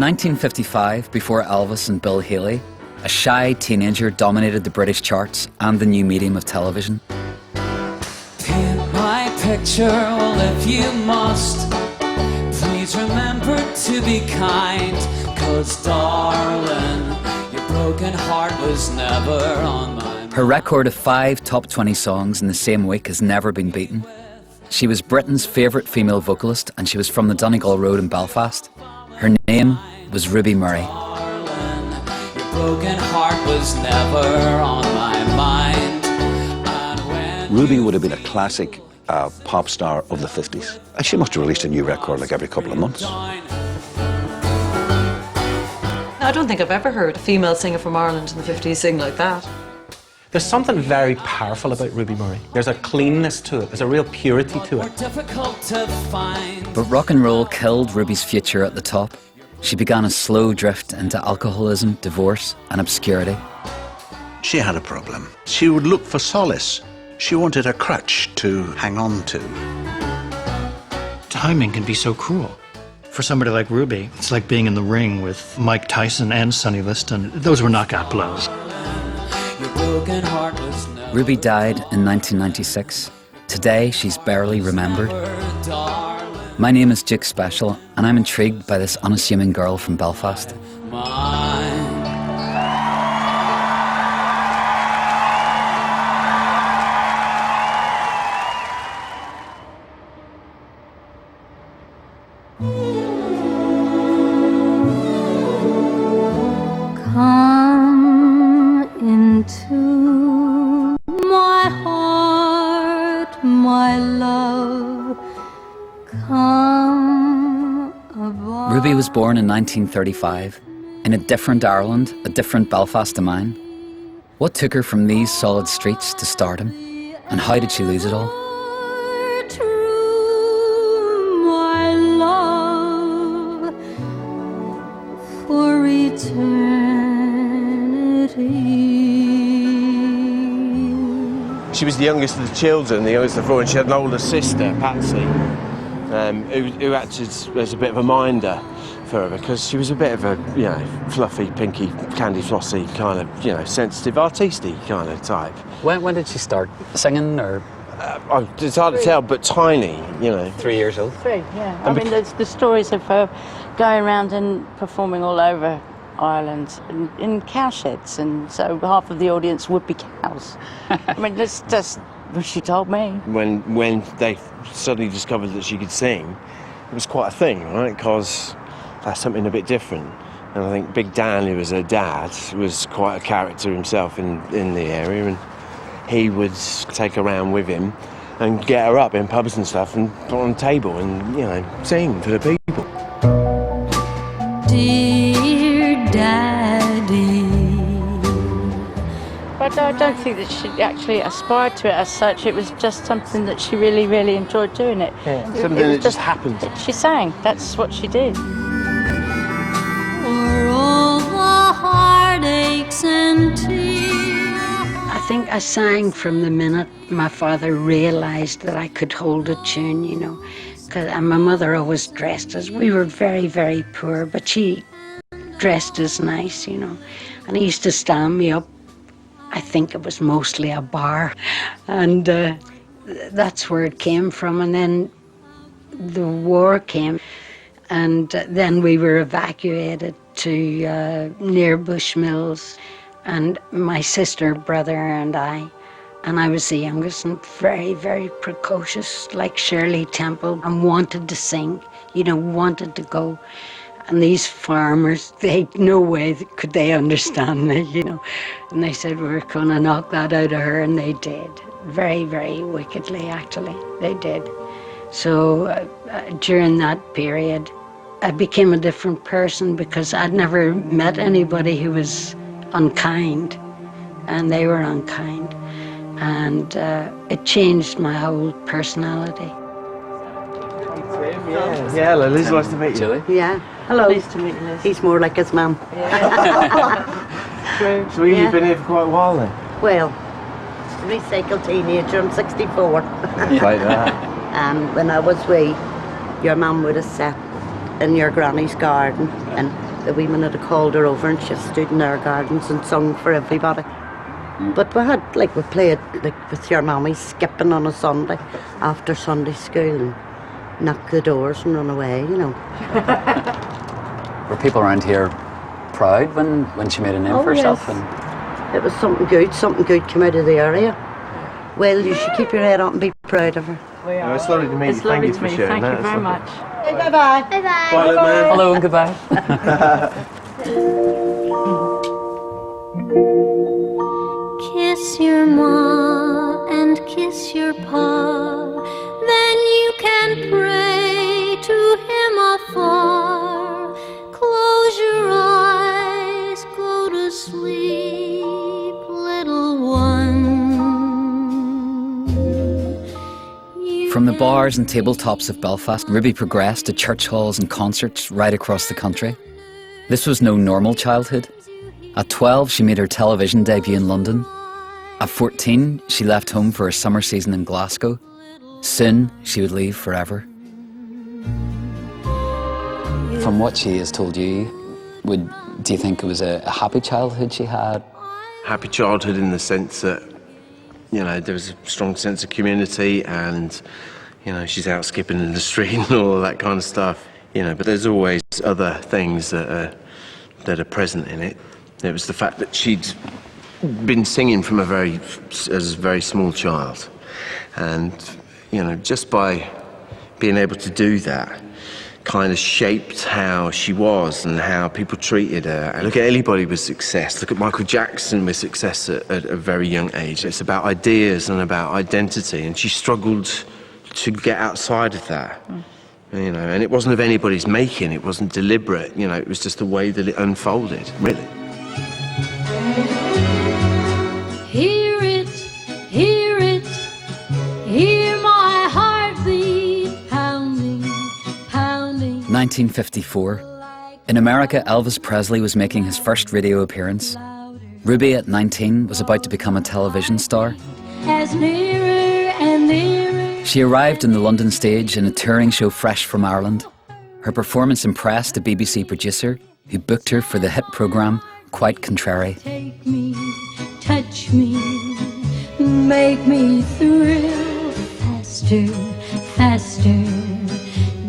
1955, before Elvis and Bill Haley, a shy teenager dominated the British charts and the new medium of television. Paint my picture, well, if you must, please remember to be kind, 'cause darling, your broken heart was never on my mind. Her record of 5 top 20 songs in the same week has never been beaten. She was Britain's favourite female vocalist, and she was from the Donegal Road in Belfast. Her name was Ruby Murray. Darling, your broken heart was never on my mind. And when Ruby would have been a classic pop star of the 50s. And she must have released a new record like every couple of months. I don't think I've ever heard a female singer from Ireland in the 50s sing like that. There's something very powerful about Ruby Murray. There's a cleanness to it, there's a real purity to it. difficult to find. But rock and roll killed Ruby's future at the top. She began a slow drift into alcoholism, divorce and obscurity. She had a problem. She would look for solace. She wanted a crutch to hang on to. Timing can be so cruel. For somebody like Ruby, it's like being in the ring with Mike Tyson and Sonny Liston. Those were knockout blows. Ruby died in 1996. Today, she's barely remembered. My name is Duke Special, and I'm intrigued by this unassuming girl from Belfast. Come into my heart, my love. Come above. Ruby was born in 1935, in a different Ireland, a different Belfast to mine. What took her from these solid streets to stardom, and how did she lose it all? True, my love, for eternity. She was the youngest of the children, the youngest of 4, and she had an older sister, Patsy, who acted as a bit of a minder for her, because she was a bit of a, fluffy, pinky, candy flossy kind of, sensitive, artisty kind of type. When did she start singing, or? It's hard to tell, but tiny, 3 years old. 3, yeah. I mean, there's the stories of her going around and performing all over Ireland in cowsheds, and so half of the audience would be cows. I mean, that's what she told me. When they suddenly discovered that she could sing, it was quite a thing, right? Because that's something a bit different. And I think Big Dan, who was her dad, was quite a character himself in the area, and he would take her around with him and get her up in pubs and stuff and put her on a table and, sing for the people. Dear Daddy. But I don't think that she actually aspired to it as such. It was just something that she really, really enjoyed doing it. Yeah, something that just happened. She sang. That's what she did. For all the heartaches and tears. I think I sang from the minute my father realised that I could hold a tune, And my mother always dressed us. We were very, very poor, but she dressed us nice, And he used to stand me up. I think it was mostly a bar, and that's where it came from. And then the war came, and then we were evacuated to near Bushmills, and my sister, brother, and I was the youngest and very, very precocious, like Shirley Temple, and wanted to sing, wanted to go. And these farmers, no way could they understand me, And they said, we're going to knock that out of her, and they did. Very, very wickedly, actually, they did. So during that period, I became a different person because I'd never met anybody who was unkind, and they were unkind. And it changed my whole personality. Yeah, hello, Liz, nice to meet you. Yeah, hello. Nice to meet you, Liz. He's more like his mum. True. So you've been here for quite a while then? Well, recycled teenager, I'm 64. Like that. And when I was wee, your mum would have sat in your granny's garden and the women had called her over and she stood in our gardens and sung for everybody. But we played like with your mammy skipping on a Sunday after Sunday school and knock the doors and run away, you know. Were people around here proud when she made a name for herself? Yes. It was something good came out of the area. Well, you should keep your head up and be proud of her. We are. It's lovely to meet you. Thank you for sharing that. Thank you very much. Hey, bye-bye. Bye-bye. Bye, little man. Hello and goodbye. Kiss your ma and kiss your pa, then you can pray to him afar. Close your eyes, go to sleep, little one. From the bars and tabletops of Belfast, Ruby progressed to church halls and concerts right across the country. This was no normal childhood. At 12, she made her television debut in London. At 14, she left home for a summer season in Glasgow. Soon, she would leave forever. From what she has told you, do you think it was a happy childhood she had? Happy childhood in the sense that, you know, there was a strong sense of community and, you know, she's out skipping in the street and all of that kind of stuff. You know, but there's always other things that are present in it. It was the fact that she'd been singing from as a very small child. And, you know, just by being able to do that kind of shaped how she was and how people treated her. And look at anybody with success. Look at Michael Jackson with success at a very young age. It's about ideas and about identity. And she struggled to get outside of that. You know, and it wasn't of anybody's making. It wasn't deliberate. You know, it was just the way that it unfolded, really. Hear it, hear it, hear my heartbeat pounding, pounding. 1954. In America, Elvis Presley was making his first radio appearance. Ruby, at 19, was about to become a television star. As nearer and nearer. She arrived on the London stage in a touring show fresh from Ireland. Her performance impressed a BBC producer who booked her for the hit programme Quite Contrary. Take me, touch me, make me thrill. Faster, faster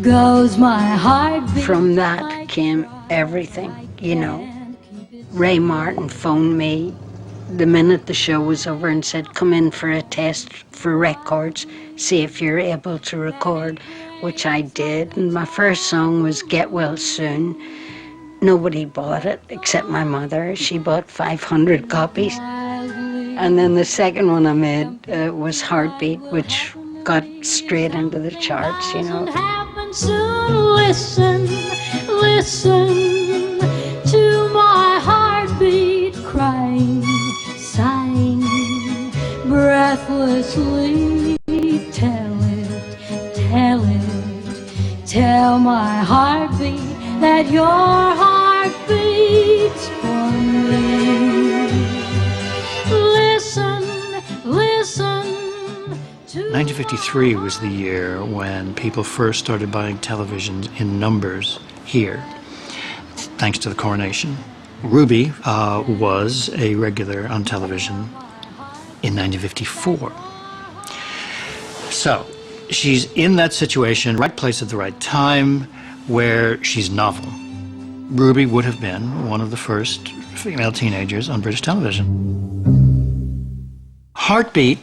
goes my heartbeat. From that came everything, you know. Ray Martin phoned me the minute the show was over and said, come in for a test for records, see if you're able to record, which I did. And my first song was Get Well Soon. Nobody bought it except my mother. She bought 500 copies. And then the second one I made was Heartbeat, which got straight into the charts, you know. Listen, listen to my heartbeat crying, sighing, breathlessly. Tell my heartbeat that your heart beats for me. Listen, listen to 1953 was the year when people first started buying televisions in numbers here, thanks to the coronation. Ruby was a regular on television in 1954. So, she's in that situation, right place at the right time, where she's novel. Ruby would have been one of the first female teenagers on British television. Heartbeat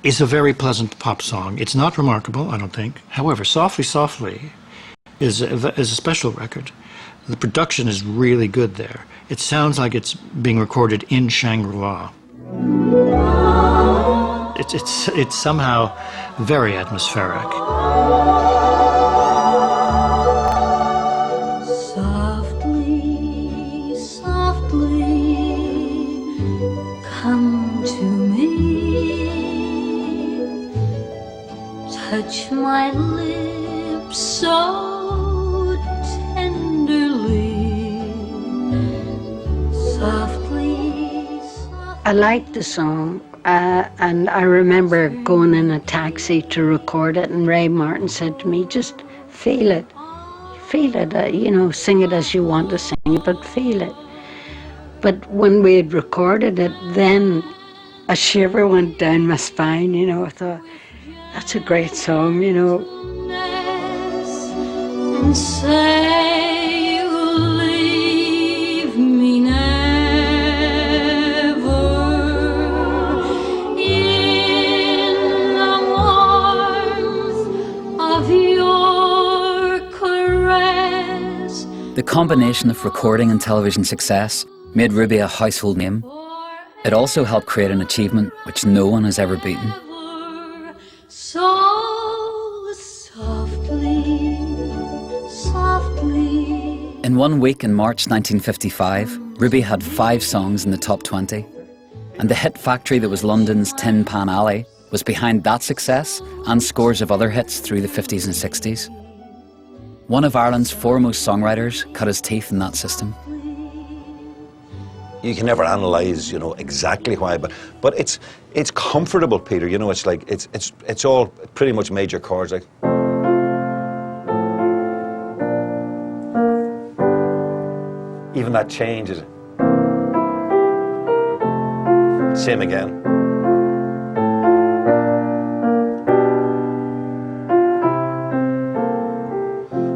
is a very pleasant pop song. It's not remarkable, I don't think. However, Softly, Softly is a special record. The production is really good there. It sounds like it's being recorded in Shangri-La. It's somehow very atmospheric. Softly, softly, come to me. Touch my lips so tenderly. Softly, softly. I liked the song. And I remember going in a taxi to record it, and Ray Martin said to me, just feel it. feel it, you know, sing it as you want to sing it, but feel it. But when we had recorded it, then a shiver went down my spine, you know. I thought, that's a great song, you know. And say you'll leave me never in the warmth of your caress. The combination of recording and television success made Ruby a household name. It also helped create an achievement which no one has ever beaten. So softly, softly. In 1 week in March 1955, Ruby had 5 songs in the top 20. And the hit factory that was London's Tin Pan Alley was behind that success and scores of other hits through the 50s and 60s. One of Ireland's foremost songwriters cut his teeth in that system. You can never analyse, you know, exactly why, but it's comfortable, Peter. You know, it's like it's all pretty much major chords, like. Even that change is same again.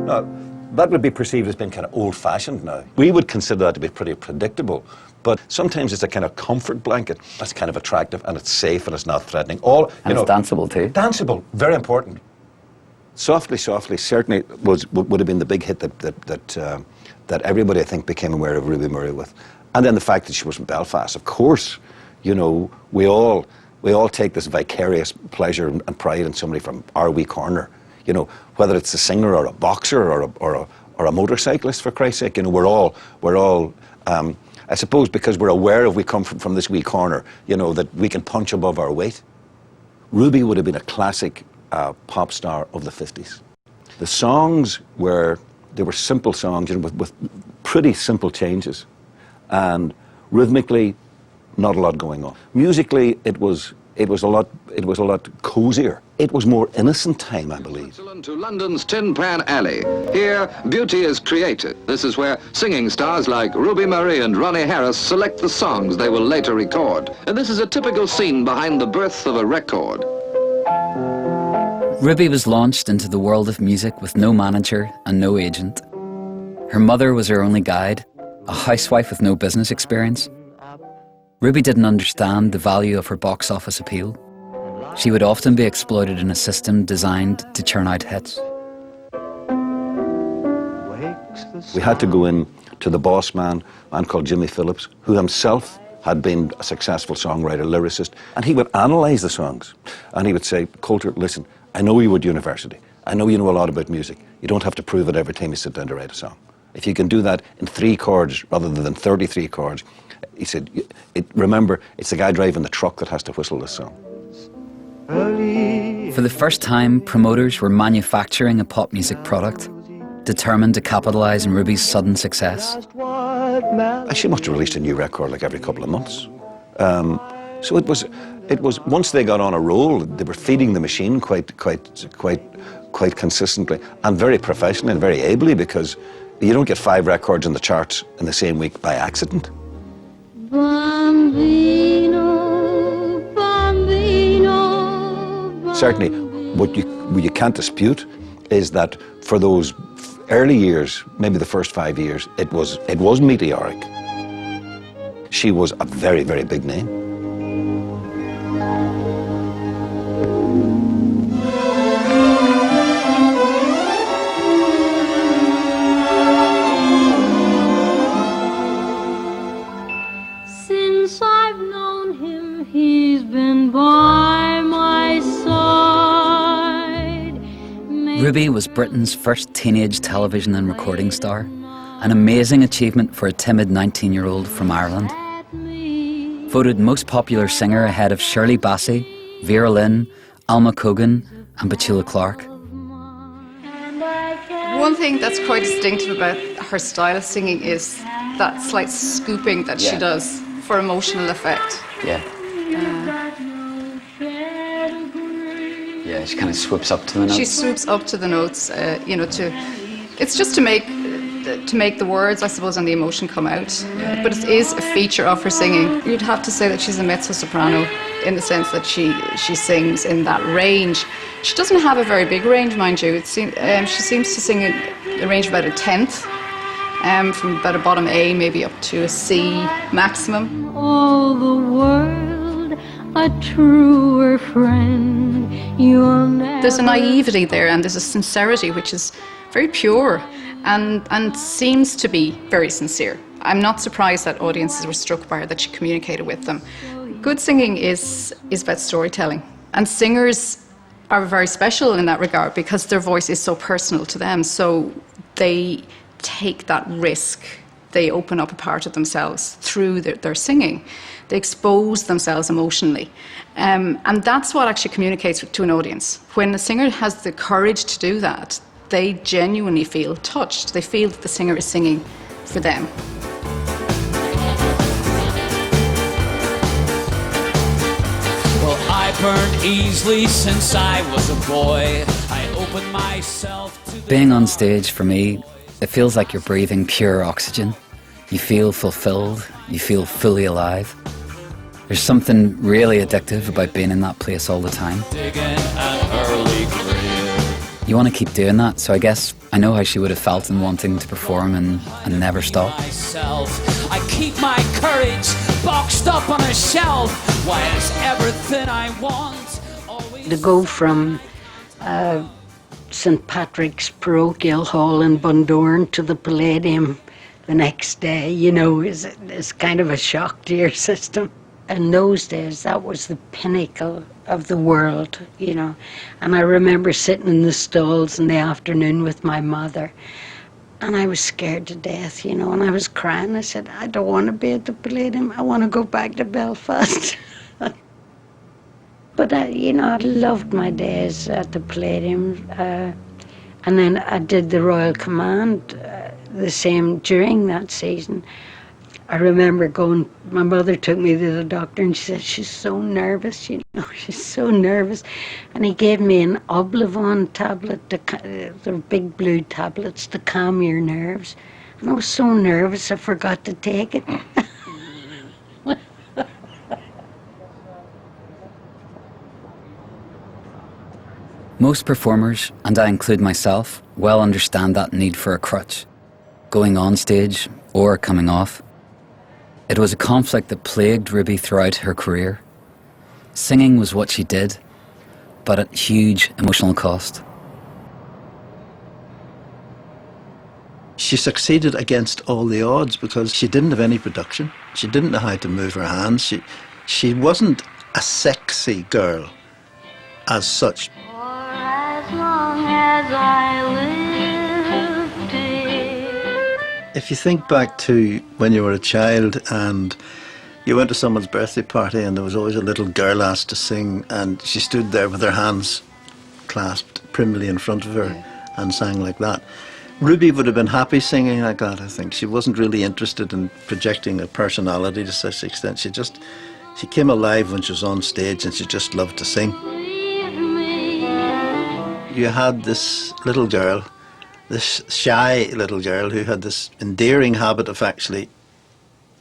Now, that would be perceived as being kind of old-fashioned now. We would consider that to be pretty predictable, but sometimes it's a kind of comfort blanket that's kind of attractive and it's safe and it's not threatening. All, and it's danceable too. Danceable, very important. Softly, Softly certainly would have been the big hit that everybody, I think, became aware of Ruby Murray with. And then the fact that she was from Belfast, of course, you know, we all take this vicarious pleasure and pride in somebody from our wee corner. You know, whether it's a singer or a boxer or a motorcyclist, for Christ's sake, you know, we're all I suppose because we're aware of we come from this wee corner, you know, that we can punch above our weight. Ruby would have been a classic pop star of the 50s. The songs they were simple songs, you know, with pretty simple changes, and rhythmically, not a lot going on. Musically, it was a lot cosier. It was more innocent time, I believe. To London's Tin Pan Alley. Here, beauty is created. This is where singing stars like Ruby Murray and Ronnie Harris select the songs they will later record. And this is a typical scene behind the birth of a record. Ruby was launched into the world of music with no manager and no agent. Her mother was her only guide, a housewife with no business experience. Ruby didn't understand the value of her box office appeal. She would often be exploited in a system designed to churn out hits. We had to go in to the boss man, a man called Jimmy Phillips, who himself had been a successful songwriter, lyricist, and he would analyse the songs. And he would say, Coulter, listen, I know you were at university. I know you know a lot about music. You don't have to prove it every time you sit down to write a song. If you can do that in 3 chords rather than 33 chords, he said, remember, it's the guy driving the truck that has to whistle this song. For the first time, promoters were manufacturing a pop music product, determined to capitalise on Ruby's sudden success. She must have released a new record like every couple of months. So it was once they got on a roll, they were feeding the machine quite consistently and very professionally and very ably, because you don't get 5 records in the charts in the same week by accident. Bambino, bambino, Certainly, what you can't dispute is that for those early years, maybe the first 5 years, it was meteoric. She was a very, very big name. Since I've known him, he's been by my side. Ruby was Britain's first teenage television and recording star, an amazing achievement for a timid 19-year-old from Ireland. Voted most popular singer ahead of Shirley Bassey, Vera Lynn, Alma Cogan and Petula Clark. One thing that's quite distinctive about her style of singing is that slight scooping that she does for emotional effect. Yeah, she kind of swoops up to the notes. She swoops up to the notes, you know, to It's just to make the words, I suppose, and the emotion come out. But it is a feature of her singing. You'd have to say that she's a mezzo-soprano in the sense that she sings in that range. She doesn't have a very big range, mind you. She seems to sing a range of about a tenth, from about a bottom A maybe up to a C maximum. All the world a truer friend you'll never. There's a naivety there and there's a sincerity which is very pure and seems to be very sincere. I'm not surprised that audiences were struck by her, that she communicated with them. Good singing is about storytelling, and singers are very special in that regard because their voice is so personal to them, so they take that risk. They open up a part of themselves through their singing. They expose themselves emotionally. And that's what actually communicates to an audience. When a singer has the courage to do that, they genuinely feel touched. They feel that the singer is singing for them. Well, I burned easily since I was a boy. I opened myself to Being on stage, for me, it feels like you're breathing pure oxygen. You feel fulfilled, you feel fully alive. There's something really addictive about being in that place all the time. digging an early grave. You want to keep doing that, so I guess I know how she would have felt in wanting to perform and never stop. Myself, I keep my courage boxed up on a shelf. Why is everything I want always... To go from St. Patrick's Parochial Hall in Bundoran to the Palladium the next day, you know, is kind of a shock to your system. In those days, that was the pinnacle of the world, you know. And I remember sitting in the stalls in the afternoon with my mother, and I was scared to death, you know, and I was crying. I said, I don't want to be at the Palladium. I want to go back to Belfast. But, you know, I loved my days at the Palladium. And then I did the Royal Command the same during that season. I remember going, my mother took me to the doctor and she said, she's so nervous, you know, she's so nervous. And he gave me an Oblivon tablet, the big blue tablets to calm your nerves. And I was so nervous I forgot to take it. Most performers, and I include myself, well understand that need for a crutch, going on stage or coming off. It was a conflict that plagued Ruby throughout her career. Singing was what she did, but at huge emotional cost. She succeeded against all the odds because she didn't have any production. She didn't know how to move her hands. She wasn't a sexy girl as such. As long as I live, dear. If you think back to when you were a child and you went to someone's birthday party and there was always a little girl asked to sing and she stood there with her hands clasped primly in front of her and sang like that. Ruby would have been happy singing like that, I think. She wasn't really interested in projecting a personality to such an extent. She came alive when she was on stage and she just loved to sing. You had this little girl, this shy little girl who had this endearing habit of actually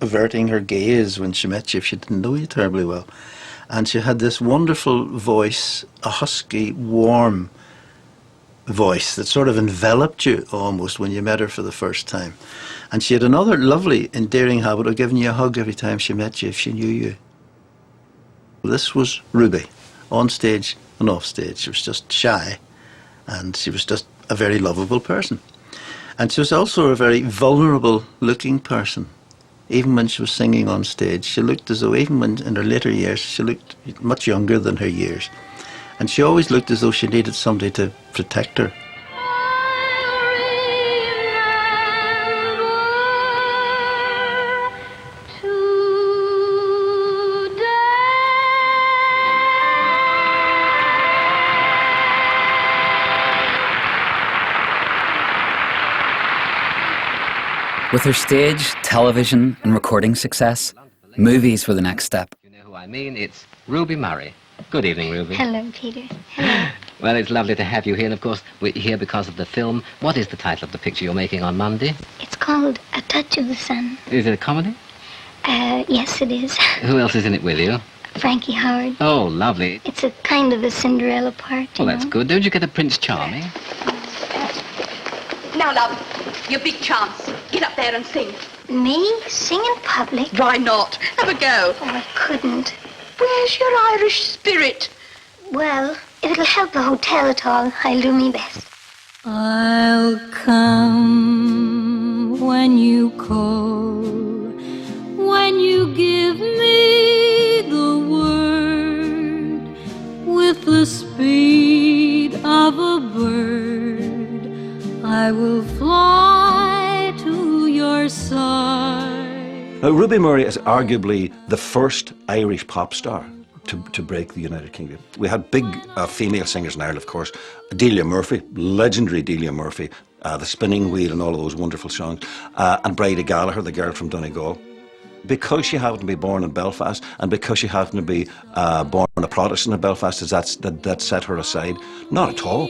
averting her gaze when she met you if she didn't know you terribly well. And she had this wonderful voice, a husky, warm voice that sort of enveloped you almost when you met her for the first time. And she had another lovely, endearing habit of giving you a hug every time she met you if she knew you. This was Ruby, on stage and off stage. She was just shy. And she was just a very lovable person. And she was also a very vulnerable looking person. Even when she was singing on stage, she looked as though, even when in her later years, she looked much younger than her years. And she always looked as though she needed somebody to protect her. With her stage, television and recording success, movies were the next step. You know who I mean? It's Ruby Murray. Good evening, Ruby. Hello, Peter. Hello. Well, it's lovely to have you here, and of course, we're here because of the film. What is the title of the picture you're making on Monday? It's called A Touch of the Sun. Is it a comedy? Yes, it is. Who else is in it with you? Frankie Howard. Oh, lovely. It's a kind of a Cinderella part. Well, that's good. Don't you get a Prince Charming? Now, love, your big chance. Get up there and sing. Me? Sing in public? Why not? Have a go. Oh, I couldn't. Where's your Irish spirit? Well, if it'll help the hotel at all, I'll do me best. I'll come when you call, when you give me the word, with the speed of a bird, I will fly to your side. Now, Ruby Murray is arguably the first Irish pop star to break the United Kingdom. We had big female singers in Ireland, of course. Delia Murphy, legendary Delia Murphy, The Spinning Wheel and all of those wonderful songs, and Bridie Gallagher, the girl from Donegal. Because she happened to be born in Belfast, and because she happened to be born a Protestant in Belfast, that set her aside? Not at all.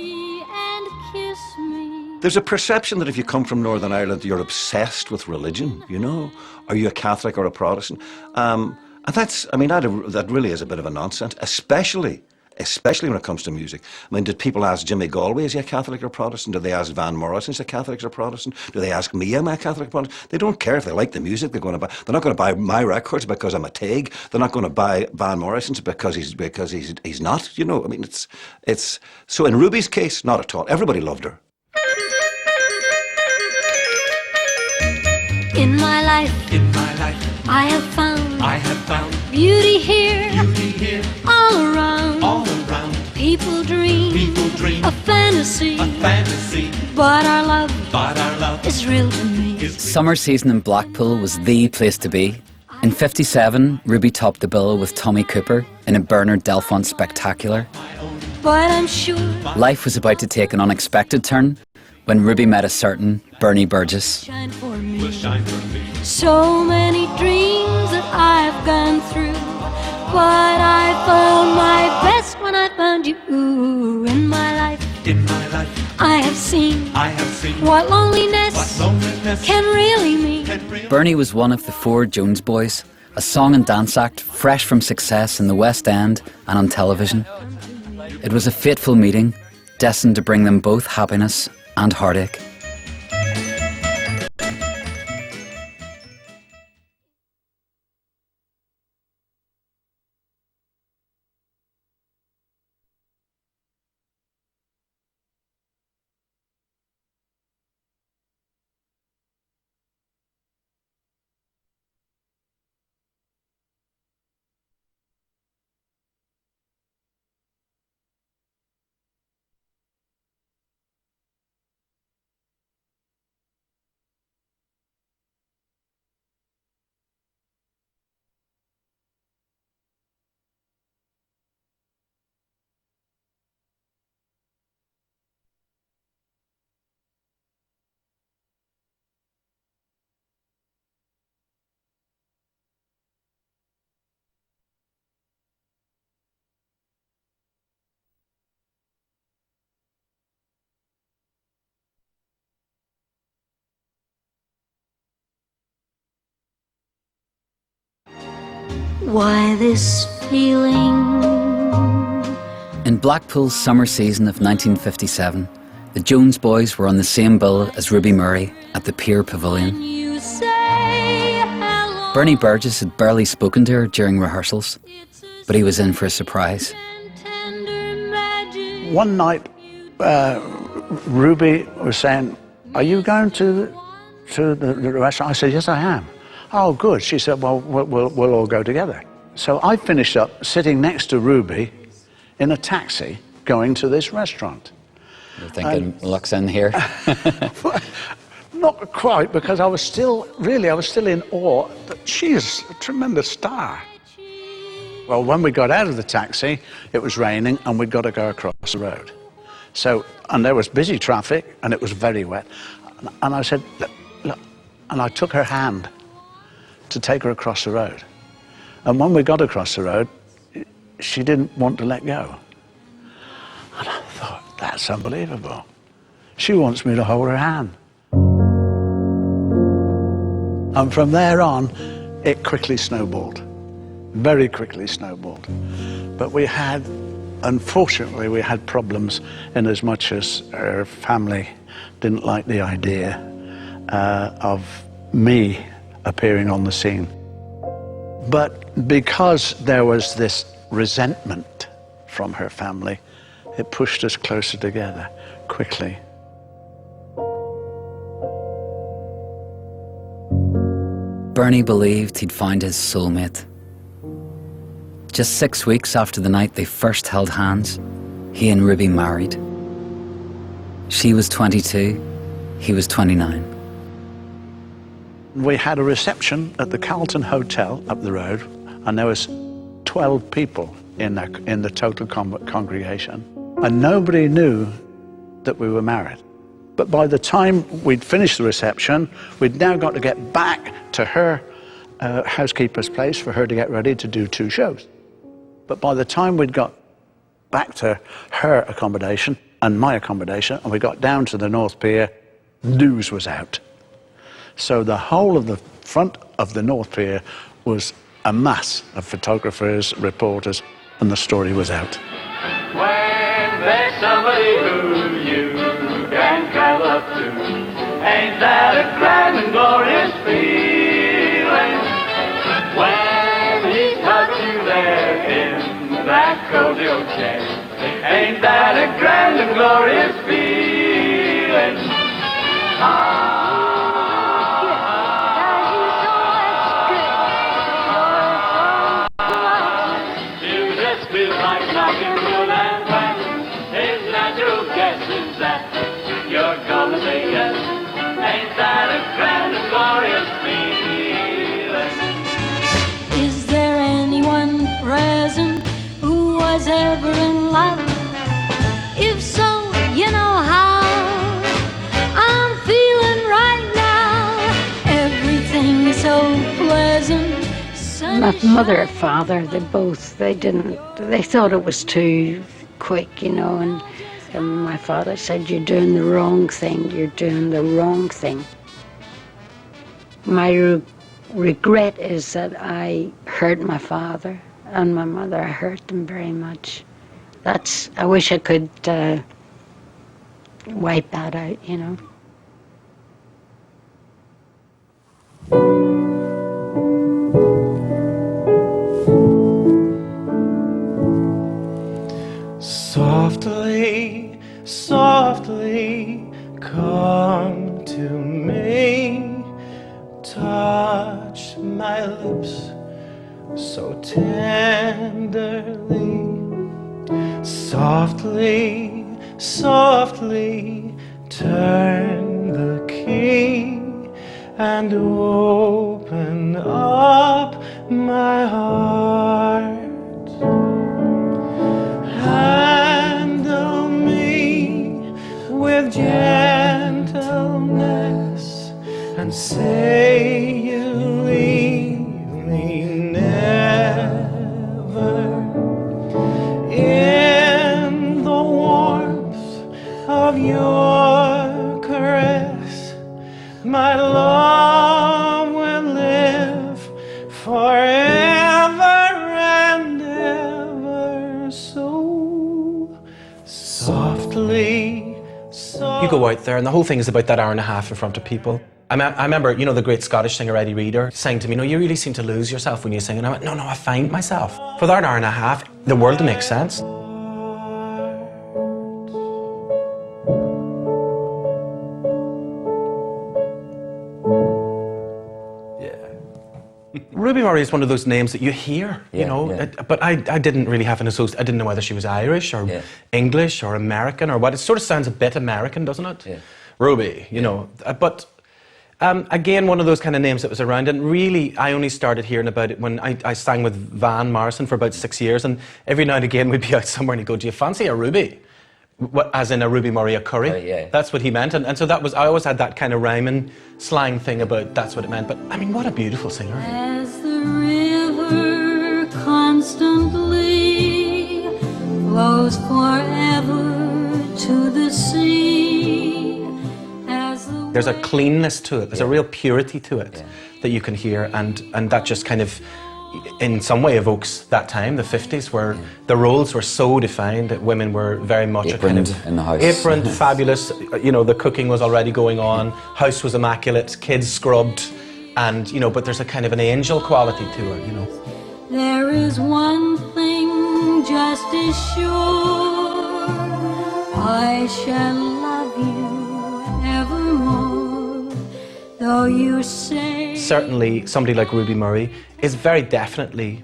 There's a perception that if you come from Northern Ireland, you're obsessed with religion, you know? Are you a Catholic or a Protestant? And that's, I mean, that really is a bit of a nonsense, especially when it comes to music. I mean, did people ask Jimmy Galway, is he a Catholic or Protestant? Did they ask Van Morrison, is he a Catholic or Protestant? Do they ask me, am I a Catholic or Protestant? They don't care if they like the music. They're not going to buy my records because I'm a Teig. They're not going to buy Van Morrison's because he's not, you know? I mean, it's so in Ruby's case, not at all. Everybody loved her. In my life, I have found beauty here, all around. People dream, a fantasy, but our love is real to me. Summer season in Blackpool was the place to be. In '57, Ruby topped the bill with Tommy Cooper in a Bernard Delfont spectacular. But I'm sure Life was about to take an unexpected turn when Ruby met a certain Bernie Burgess. shine for me. So many dreams that I've gone through, but I found my best when I found you. In my life, I have seen what loneliness can really mean. Bernie was one of the four Jones Boys, a song and dance act fresh from success in the West End and on television. It was a fateful meeting, destined to bring them both happiness and heartache. Why this feeling? In Blackpool's summer season of 1957, the Jones Boys were on the same bill as Ruby Murray at the Pier Pavilion. You say hello. Bernie Burgess had barely spoken to her during rehearsals, but he was in for a surprise. One night, Ruby was saying, "Are you going to the restaurant?" I said, "Yes, I am." "Oh, good." She said, "Well, we'll all go together." So I finished up sitting next to Ruby in a taxi going to this restaurant. You're thinking, luck's in here. Not quite, because I was still in awe that she is a tremendous star. Well, when we got out of the taxi, it was raining and we'd got to go across the road. So, and there was busy traffic and it was very wet. And I said, look, and I took her hand to take her across the road. And when we got across the road, she didn't want to let go. And I thought, that's unbelievable. She wants me to hold her hand. And from there on, it quickly snowballed. Very quickly snowballed. But unfortunately, we had problems in as much as her family didn't like the idea of me appearing on the scene. But because there was this resentment from her family, it pushed us closer together quickly. Bernie believed he'd found his soulmate. Just 6 weeks after the night they first held hands, he and Ruby married. She was 22, he was 29. We had a reception at the Carlton Hotel up the road, and there was 12 people in the total congregation, and nobody knew that we were married. But by the time we'd finished the reception, we'd now got to get back to her housekeeper's place for her to get ready to do 2 shows. But by the time we'd got back to her accommodation and my accommodation, and we got down to the North Pier, news was out. So the whole of the front of the North Pier was a mass of photographers, reporters, and the story was out. When there's somebody who you can cuddle up to, ain't that a grand and glorious feeling? When he hugs you there in that cozy old chair, ain't that a grand and glorious feeling? You just feel like knocking wood and wax. His natural guess is that you're gonna say yes. Ain't that a grand and glorious feeling? Is there anyone present who was ever in love? If so, you know how I'm feeling right now. Everything is so pleasant. My mother and father, they thought it was too quick, you know, and my father said, you're doing the wrong thing, you're doing the wrong thing. My regret is that I hurt my father and my mother. I hurt them very much. I wish I could wipe that out, you know. Softly, softly, come to me, touch my lips so tenderly. Softly, softly, turn the key and open up my heart. Handle me with gentleness and say you leave me never. In the warmth of your caress, my love will live forever and ever. So softly, softly. You go out there and the whole thing is about that hour and a half in front of people. I remember, you know, the great Scottish singer Eddie Reader saying to me, you really seem to lose yourself when you sing. And I went, no, I find myself. For that hour and a half, the world makes sense. Ruby Murray is one of those names that you hear, you know, but I didn't really have an association. I didn't know whether she was Irish or English or American or what. It sort of sounds a bit American, doesn't it? Yeah. Ruby, you know, but again, one of those kind of names that was around, and really I only started hearing about it when I sang with Van Morrison for about 6 years, and every now and again we'd be out somewhere and he'd go, do you fancy a Ruby? As in a Ruby Murray Curry. That's what he meant, and so that was, I always had that kind of rhyming slang thing about that's what it meant, but I mean, what a beautiful singer. As the river constantly flows forever to to the sea. There's a cleanness to it, there's a real purity to it that you can hear, and that just kind of, in some way, evokes that time, the 50s, where the roles were so defined that women were very much Aproned in the house. aproned, fabulous, you know, the cooking was already going on, house was immaculate, kids scrubbed, and, you know, but there's a kind of an angel quality to her, you know. There is one thing just as sure, I shall love you evermore, though you say... Certainly, somebody like Ruby Murray is very definitely,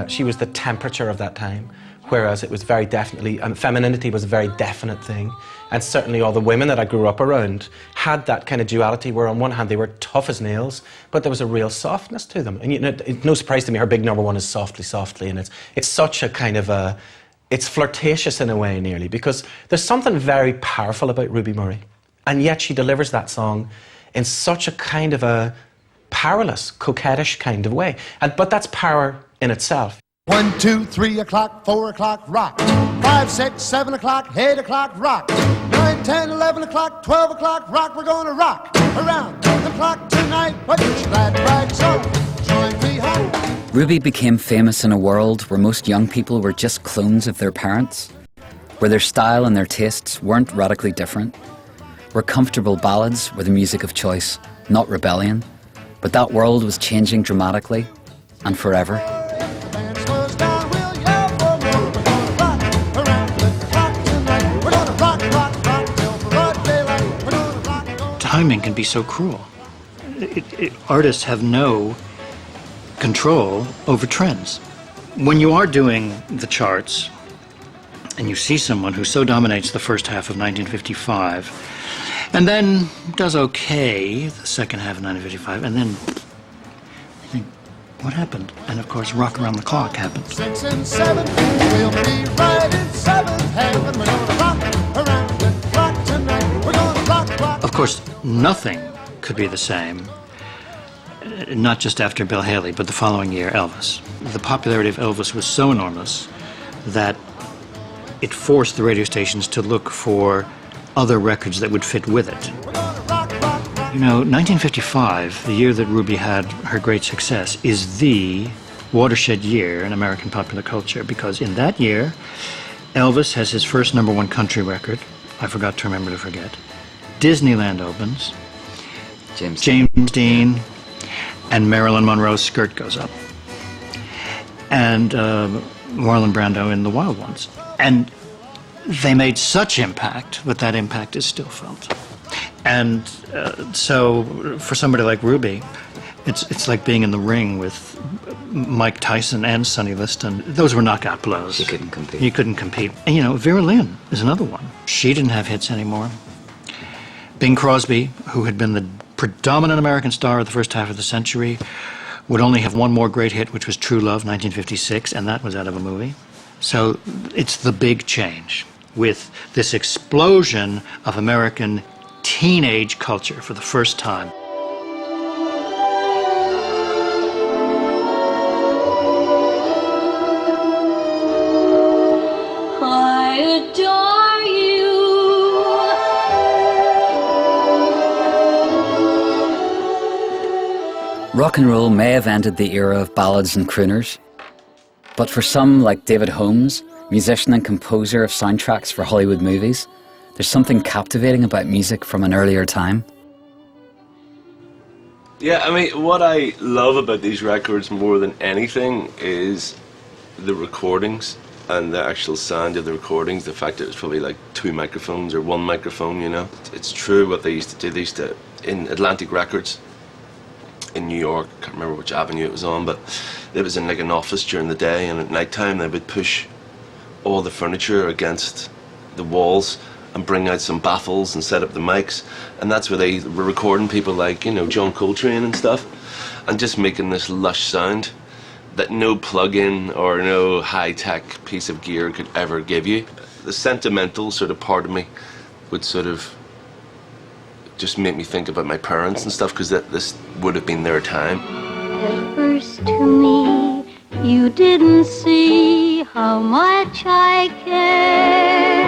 she was the temperature of that time, whereas it was very definitely, femininity was a very definite thing. And certainly all the women that I grew up around had that kind of duality where on one hand they were tough as nails, but there was a real softness to them. And you know, it's no surprise to me her big number one is Softly, Softly, and it's such a kind of a, it's flirtatious in a way nearly, because there's something very powerful about Ruby Murray. And yet she delivers that song in such a kind of a powerless, coquettish kind of way. But that's power in itself. 1, 2, 3 o'clock, 4 o'clock, rock. 5, 6, 7 o'clock, 8 o'clock, rock. 9, 10, 11 o'clock, 12 o'clock, rock. We're gonna rock around the clock tonight. But you glad rags on, join me home. Ruby became famous in a world where most young people were just clones of their parents, where their style and their tastes weren't radically different, where comfortable ballads were the music of choice, not rebellion. But that world was changing dramatically and forever. Timing can be so cruel. Artists have no control over trends. When you are doing the charts and you see someone who so dominates the first half of 1955 and then does okay the second half of 1955, and then you think, what happened? And of course, Rock Around the Clock happened. 6 and 7, we'll be right in 7th heaven. We're gonna rock around the clock tonight. We're gonna rock. Of course, nothing could be the same, not just after Bill Haley, but the following year, Elvis. The popularity of Elvis was so enormous that it forced the radio stations to look for other records that would fit with it. You know, 1955, the year that Ruby had her great success, is the watershed year in American popular culture, because in that year, Elvis has his first #1 country record, I Forgot to Remember to Forget. Disneyland opens, James Dean, and Marilyn Monroe's skirt goes up. And Marlon Brando in The Wild Ones. And they made such impact, but that impact is still felt. And so for somebody like Ruby, it's like being in the ring with Mike Tyson and Sonny Liston. Those were knockout blows. You couldn't compete. You couldn't compete. And you know, Vera Lynn is another one. She didn't have hits anymore. Bing Crosby, who had been the predominant American star of the first half of the century, would only have one more great hit, which was True Love, 1956, and that was out of a movie. So it's the big change with this explosion of American teenage culture for the first time. I adore you. Rock and roll may have ended the era of ballads and crooners, but for some, like David Holmes, musician and composer of soundtracks for Hollywood movies, there's something captivating about music from an earlier time. Yeah, I mean, what I love about these records more than anything is the recordings and the actual sound of the recordings. The fact that it's probably like 2 microphones or 1 microphone, you know. It's true what they used to do. They used to, in Atlantic Records in New York, I can't remember which avenue it was on, but it was in like an office during the day, and at night time they would push all the furniture against the walls and bring out some baffles and set up the mics, and that's where they were recording people like, you know, John Coltrane and stuff, and just making this lush sound that no plug-in or no high-tech piece of gear could ever give you. The sentimental sort of part of me would sort of just make me think about my parents and stuff, because this would have been their time. At first to me, you didn't see how much I care.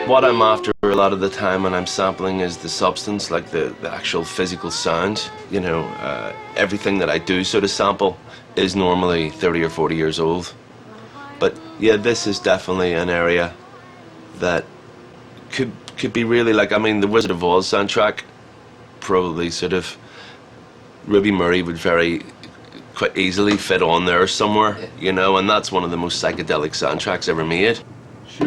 What I'm after a lot of the time when I'm sampling is the substance, like the actual physical sound. You know, everything that I do sort of sample is normally 30 or 40 years old. But yeah, this is definitely an area that could be really like, I mean, the Wizard of Oz soundtrack, probably sort of, Ruby Murray would quite easily fit on there somewhere, you know, and that's one of the most psychedelic soundtracks ever made. I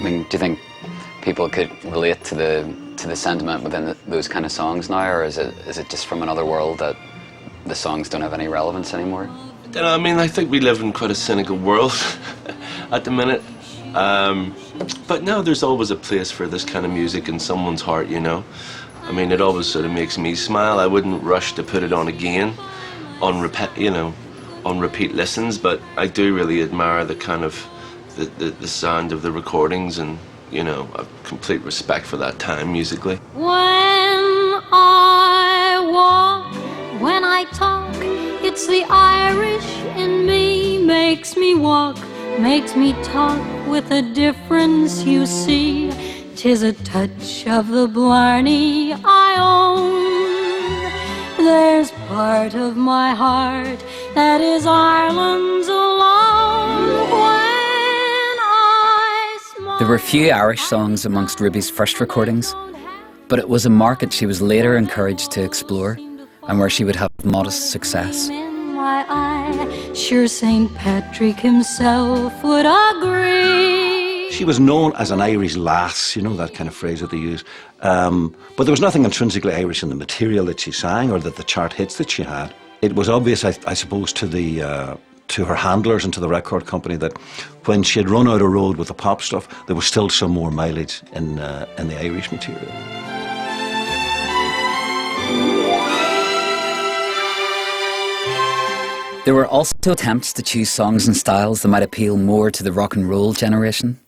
mean, do you think people could relate to the sentiment within those kind of songs now, or is it just from another world that the songs don't have any relevance anymore? I mean, I think we live in quite a cynical world at the minute. But no, there's always a place for this kind of music in someone's heart, you know. I mean, it always sort of makes me smile. I wouldn't rush to put it on again, on repeat listens, but I do really admire the kind of the sound of the recordings, and you know, a complete respect for that time musically. When I walk, when I talk, it's the Irish in me makes me walk, makes me talk with a difference, you see. 'Tis a touch of the Blarney I own. There's part of my heart that is Ireland's alone. When I smile. There were few Irish songs amongst Ruby's first recordings, but it was a market she was later encouraged to explore, and where she would have modest success. In my eye, sure St. Patrick himself would agree. She was known as an Irish lass, you know, that kind of phrase that they use. But there was nothing intrinsically Irish in the material that she sang or the chart hits that she had. It was obvious, I suppose, to her handlers and to the record company that when she had run out of road with the pop stuff, there was still some more mileage in the Irish material. There were also attempts to choose songs and styles that might appeal more to the rock and roll generation.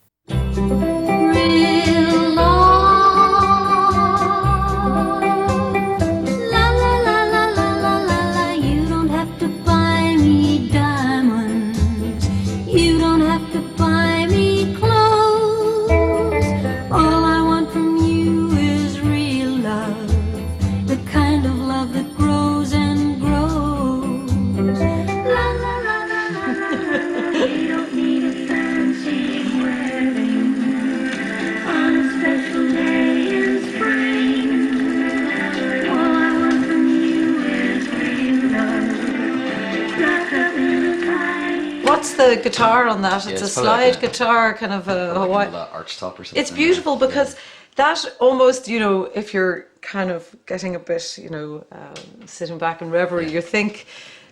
The guitar on that, it's a slide guitar, kind of a Hawaii archtop or something. It's beautiful because that almost, you know, if you're kind of getting a bit, you know, sitting back in reverie, you think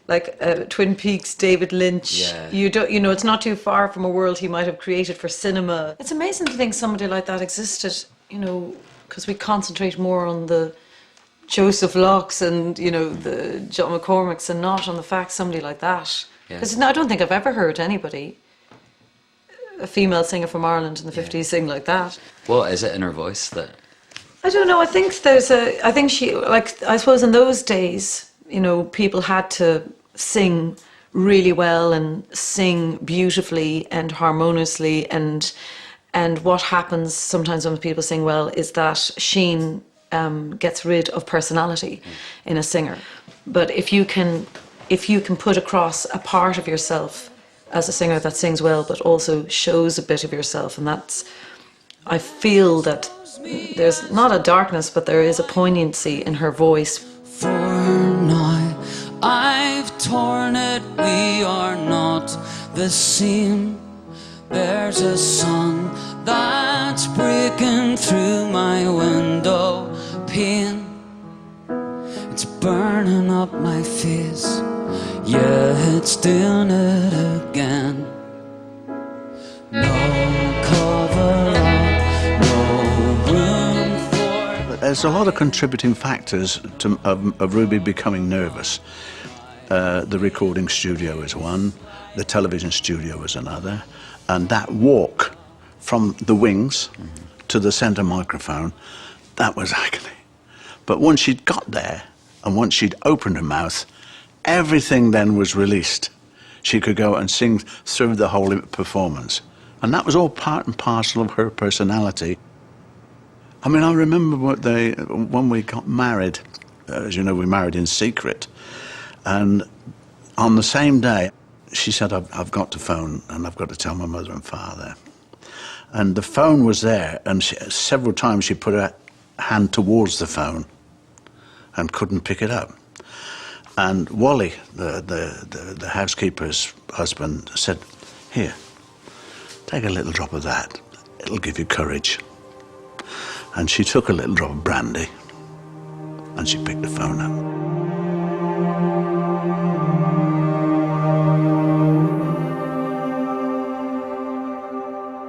like Twin Peaks, David Lynch. You don't, you know, it's not too far from a world he might have created for cinema. It's amazing to think somebody like that existed, you know, because we concentrate more on the Joseph Locks and, you know, the John McCormicks, and not on the fact somebody like that. Because I don't think I've ever heard anybody, a female singer from Ireland in the 50s, sing like that. What is it in her voice that? I don't know. I think she, like, I suppose in those days, you know, people had to sing really well and sing beautifully and harmoniously, and what happens sometimes when people sing well is that sheen gets rid of personality in a singer. But if you can put across a part of yourself as a singer that sings well, but also shows a bit of yourself, and that's, I feel that there's not a darkness, but there is a poignancy in her voice. For now, I've torn it, we are not the same. There's a sun that's breaking through my window pane. It's burning up my face. Yeah, it's doing it again. No cover up, no room for... There's a lot of contributing factors of Ruby becoming nervous. The recording studio is one, the television studio is another, and that walk from the wings to the centre microphone, that was agony. But once she'd got there, and once she'd opened her mouth, everything then was released. She could go and sing through the whole performance. And that was all part and parcel of her personality. I mean, I remember when we got married, as you know, we married in secret. And on the same day, she said, I've got to phone and I've got to tell my mother and father. And the phone was there, and several times she put her hand towards the phone and couldn't pick it up. And Wally, the housekeeper's husband, said, here, take a little drop of that. It'll give you courage. And she took a little drop of brandy and she picked the phone up.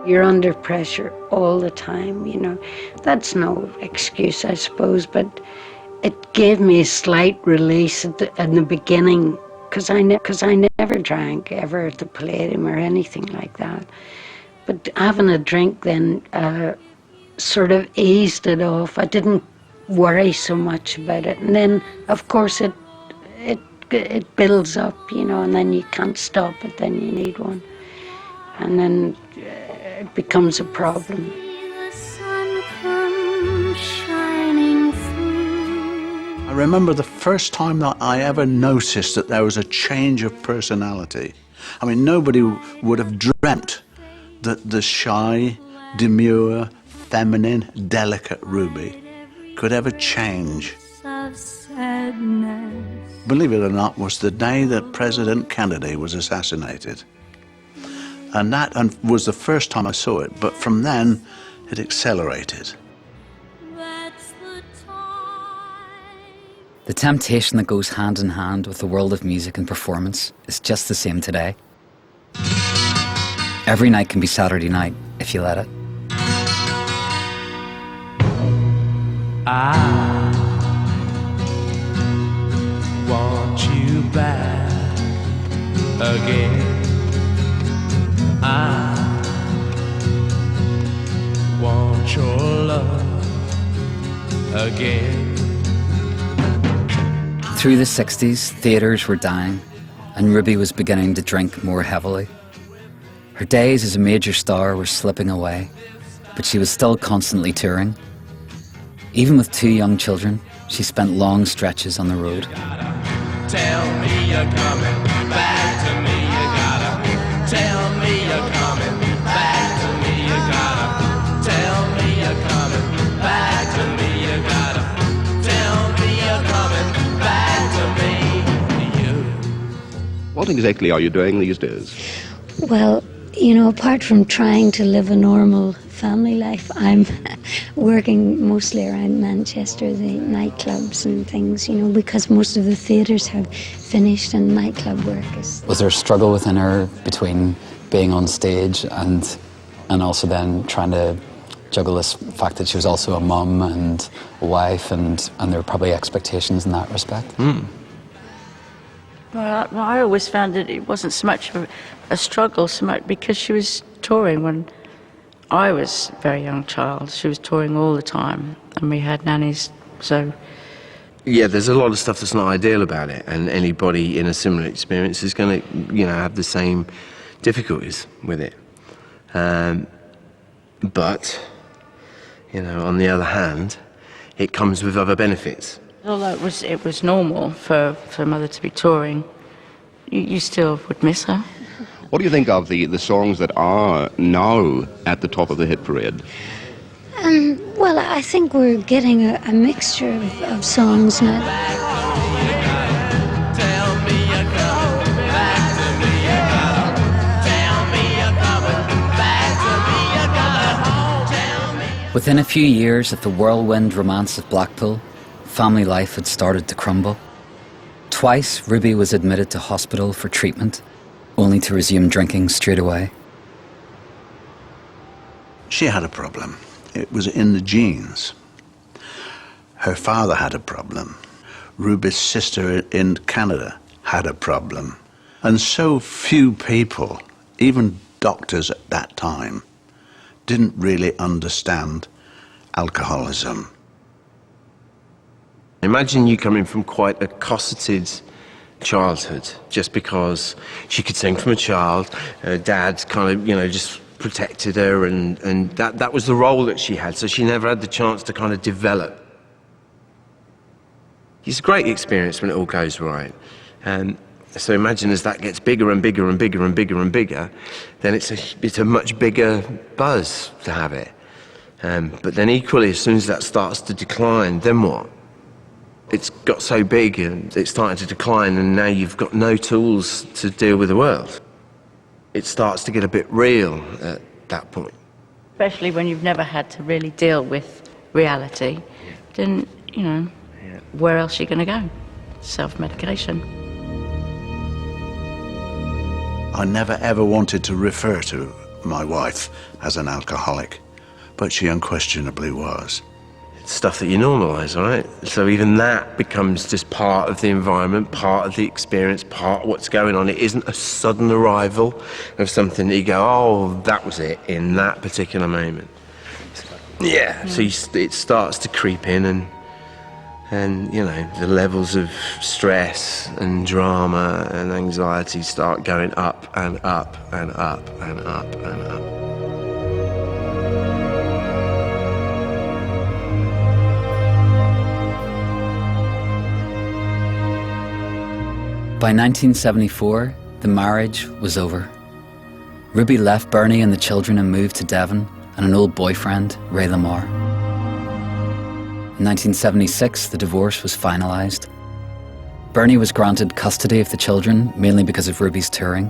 You're under pressure all the time, you know. That's no excuse, I suppose, but it gave me a slight release in the beginning, because I never drank ever at the Palladium or anything like that. But having a drink then sort of eased it off. I didn't worry so much about it. And then, of course, it builds up, you know, and then you can't stop it, then you need one. And then it becomes a problem. I remember the first time that I ever noticed that there was a change of personality. I mean, nobody would have dreamt that the shy, demure, feminine, delicate Ruby could ever change. Believe it or not, was the day that President Kennedy was assassinated. And that was the first time I saw it, but from then it accelerated. The temptation that goes hand in hand with the world of music and performance is just the same today. Every night can be Saturday night if you let it. I want you back again. I want your love again. Through the 60s, theatres were dying, and Ruby was beginning to drink more heavily. Her days as a major star were slipping away, but she was still constantly touring. Even with 2 young children, she spent long stretches on the road. Tell me you're coming back to me, you gotta. Tell me you're coming back to me, you gotta. Tell me you're coming back to me, you gotta. Tell me you're coming back to me, you. What exactly are you doing these days? Well, you know, apart from trying to live a normal family life, I'm working mostly around Manchester, the nightclubs and things, you know, because most of the theatres have finished and nightclub work is... Was there a struggle within her between being on stage and also then trying to juggle this fact that she was also a mum and a wife, and there were probably expectations in that respect? Well, I always found that it wasn't so much of a struggle, so much because she was touring when I was a very young child. She was touring all the time, and we had nannies, so... Yeah, there's a lot of stuff that's not ideal about it, and anybody in a similar experience is going to, you know, have the same difficulties with it. But, you know, on the other hand, it comes with other benefits. Although it was normal for Mother to be touring, you still would miss her. What do you think of the songs that are now at the top of the hit parade? Well, I think we're getting a mixture of songs now. Within a few years of the whirlwind romance of Blackpool, family life had started to crumble. Twice, Ruby was admitted to hospital for treatment, only to resume drinking straight away. She had a problem. It was in the genes. Her father had a problem. Ruby's sister in Canada had a problem. And so few people, even doctors at that time, didn't really understand alcoholism. Imagine you coming from quite a cosseted childhood just because she could sing from a child, her dad kind of, you know, just protected her, and that was the role that she had, so she never had the chance to kind of develop. It's a great experience when it all goes right. So imagine as that gets bigger and bigger and bigger and bigger and bigger, then it's a much bigger buzz to have it. But then equally, as soon as that starts to decline, then what? It's got so big and it's starting to decline, and now you've got no tools to deal with the world. It starts to get a bit real at that point. Especially when you've never had to really deal with reality, then, you know, where else are you going to go? Self-medication. I never ever wanted to refer to my wife as an alcoholic, but she unquestionably was. It's stuff that you normalise, right? So even that becomes just part of the environment, part of the experience, part of what's going on. It isn't a sudden arrival of something that you go, oh, that was it in that particular moment. Yeah, so it starts to creep in, and you know, the levels of stress and drama and anxiety start going up and up and up and up and up. By 1974, the marriage was over. Ruby left Bernie and the children and moved to Devon and an old boyfriend, Ray Lamar. In 1976, the divorce was finalised. Bernie was granted custody of the children, mainly because of Ruby's touring.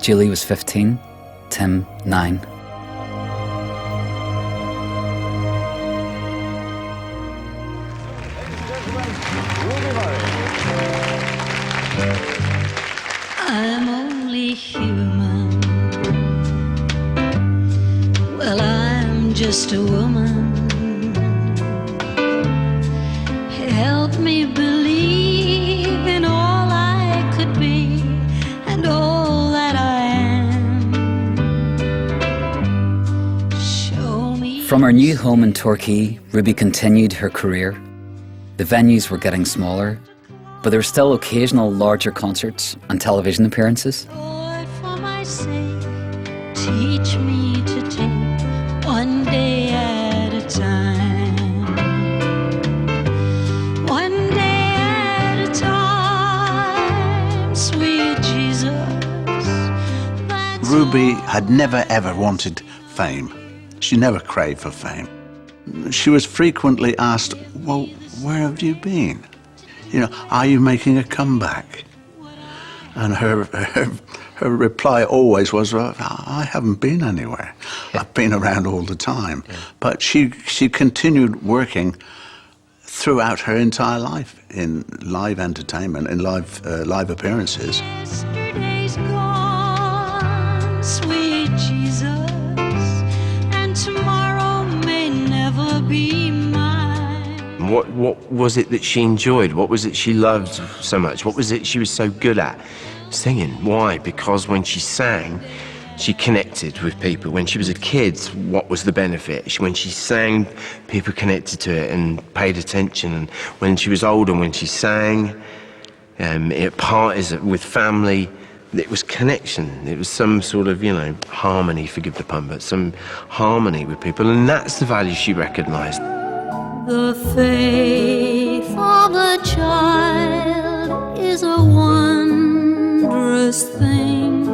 Julie was 15, Tim 9. I'm only human. Well, I'm just a woman. Help me believe in all I could be and all that I am. Show me. From her new home in Torquay, Ruby continued her career. The venues were getting smaller, but there were still occasional larger concerts and television appearances. Lord, for my sake, teach me to take one day at a time. One day at a time, sweet Jesus. Ruby had never ever wanted fame. She never craved for fame. She was frequently asked, well, where have you been? You know, are you making a comeback? And her reply always was, well, I haven't been anywhere. I've been around all the time. Yeah. But she continued working throughout her entire life in live entertainment, in live appearances. Yesterday's gone, sweet Jesus, and tomorrow may never be mine. What was it that she enjoyed? What was it she loved so much? What was it she was so good at? Singing. Why? Because when she sang, she connected with people. When she was a kid, what was the benefit? When she sang, people connected to it and paid attention. And when she was older, when she sang at parties with family, it was connection. It was some sort of, you know, harmony, forgive the pun, but some harmony with people. And that's the value she recognised. The faith of a child is a wondrous thing,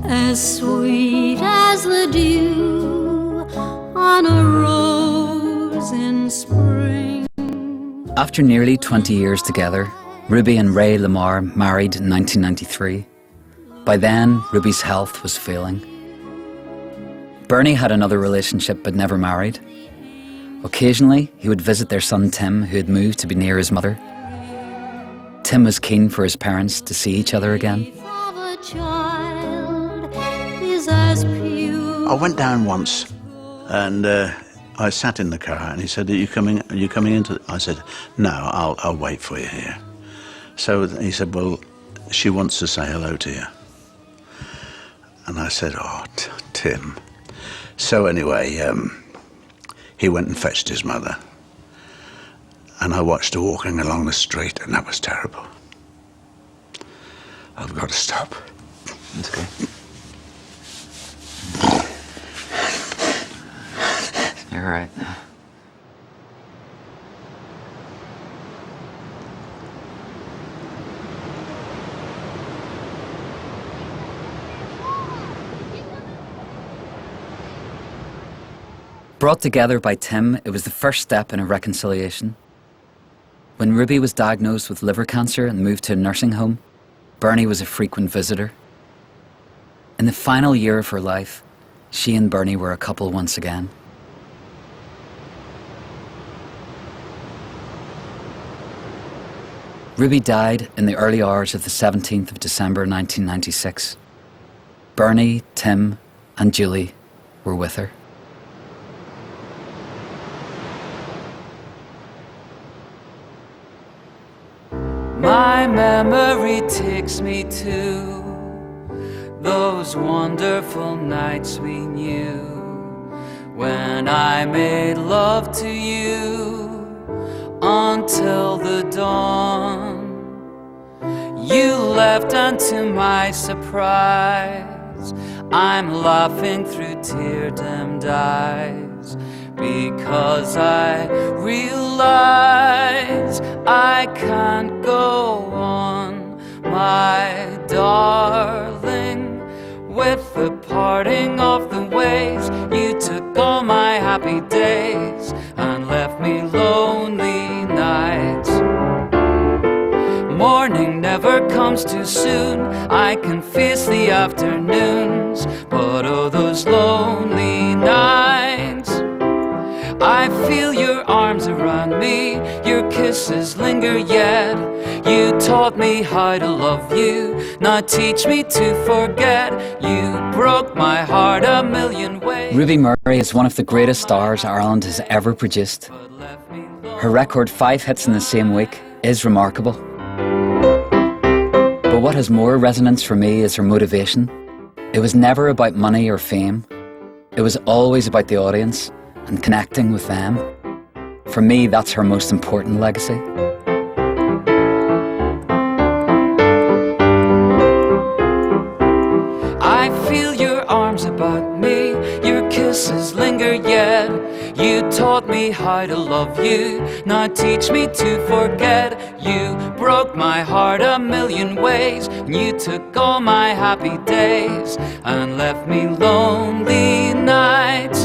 as sweet as the dew on a rose in spring. After nearly 20 years together, Ruby and Ray Lamar married in 1993. By then, Ruby's health was failing. Bernie had another relationship but never married. Occasionally, he would visit their son Tim, who had moved to be near his mother. Tim was keen for his parents to see each other again. I went down once, and I sat in the car, and he said, "Are you coming into?" I said, "No, I'll wait for you here." So he said, "Well, she wants to say hello to you." And I said, "Oh, Tim." So anyway, he went and fetched his mother, and I watched her walking along the street, and that was terrible. I've got to stop. That's okay. You're right. Brought together by Tim, it was the first step in a reconciliation. When Ruby was diagnosed with liver cancer and moved to a nursing home, Bernie was a frequent visitor. In the final year of her life, she and Bernie were a couple once again. Ruby died in the early hours of the 17th of December 1996. Bernie, Tim, and Julie were with her. My memory takes me to those wonderful nights we knew, when I made love to you until the dawn. You left, and to my surprise, I'm laughing through tear-dimmed eyes, because I realize I can't go on, my darling, with the parting of the ways. You took all my happy days and left me lonely nights. Morning never comes too soon, I can face the afternoons, but oh, those lonely nights. I feel your arms around me, your kisses linger yet. You taught me how to love you, now teach me to forget. You broke my heart a million ways. Ruby Murray is one of the greatest stars Ireland has ever produced. Her record 5 hits in the same week is remarkable. But what has more resonance for me is her motivation. It was never about money or fame. It was always about the audience and connecting with them. For me, that's her most important legacy. I feel your arms about me, your kisses linger yet. You taught me how to love you, now teach me to forget. You broke my heart a million ways, and you took all my happy days and left me lonely nights.